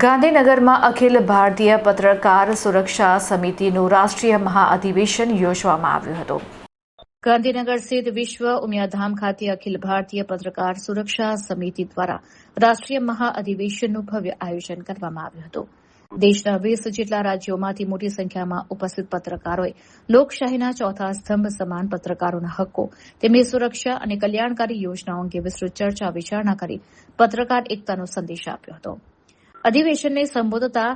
ગાંધીનગરમાં અખિલ ભારતીય પત્રકાર સુરક્ષા સમિતિનું રાષ્ટ્રીય મહાઅધિવેશન યોજવામાં આવ્યું હતું. ગાંધીનગર સ્થિત વિશ્વ ઉમિયાધામ ખાતે અખિલ ભારતીય પત્રકાર સુરક્ષા સમિતિ દ્વારા રાષ્ટ્રીય મહાઅધિવેશનનું ભવ્ય આયોજન કરવામાં આવ્યું હતું. દેશના 20 જેટલા રાજ્યોમાંથી મોટી સંખ્યામાં ઉપસ્થિત પત્રકારોએ લોકશાહીના ચોથા સ્તંભ સમાન પત્રકારોના હક્કો, તેમની સુરક્ષા અને કલ્યાણકારી યોજનાઓ અંગે વિસ્તૃત ચર્ચા વિચારણા કરી પત્રકાર એકતાનો સંદેશ આપ્યો હતો. અધિવેશનને સંબોધતા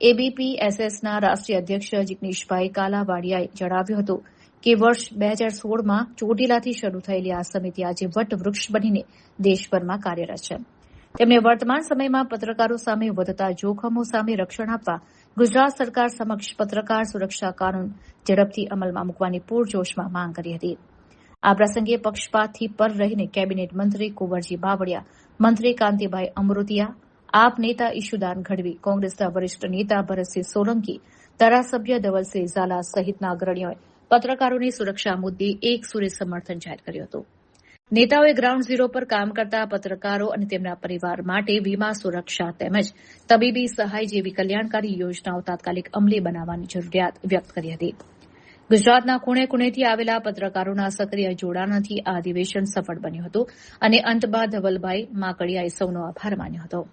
એબીપીએસએસના રાષ્ટ્રીય અધ્યક્ષ જિગ્નેશભાઈ કાલાવાડિયાએ જણાવ્યું હતું કે વર્ષ 2016માં ચોટીલાથી શરૂ થયેલી આ સમિતિ આજે વટવૃક્ષ બનીને દેશભરમાં કાર્યરત છે. તેમણે વર્તમાન સમયમાં પત્રકારો સામે વધતા જોખમો સામે રક્ષણ આપવા ગુજરાત સરકાર સમક્ષ પત્રકાર સુરક્ષા કાનૂન ઝડપથી અમલમાં મૂકવાની પૂરજોશમાં માંગ કરી હતી. આ પ્રસંગે પક્ષપાતથી પર રહીને કેબિનેટ મંત્રી કુંવરજી બાવળિયા, મંત્રી કાંતિભાઈ અમૃતિયા, આપ નેતા ઈશુદાન ગઢવી, કોંગ્રેસના વરિષ્ઠ નેતા ભરતસિંહ સોલંકી, ધારાસભ્ય ધવલસિંહ ઝાલા સહિતના અગ્રણીઓએ પત્રકારોની સુરક્ષા મુદ્દે એક સુરે સમર્થન જાહેર કર્યું હતું. નેતાઓએ ગ્રાઉન્ડ ઝીરો પર કામ કરતા પત્રકારો અને તેમના પરિવાર માટે વીમા સુરક્ષા તેમજ તબીબી સહાય જેવી કલ્યાણકારી યોજનાઓ તાત્કાલિક અમલી બનાવવાની જરૂરિયાત વ્યક્ત કરી હતી. ગુજરાતના ખૂણે ખૂણેથી આવેલા પત્રકારોના સક્રિય જોડાણથી આ અધિવેશન સફળ બન્યું હતું અને અંત બાદ ધવલભાઈ માકડિયાએ સૌનો આભાર માન્યો હતો.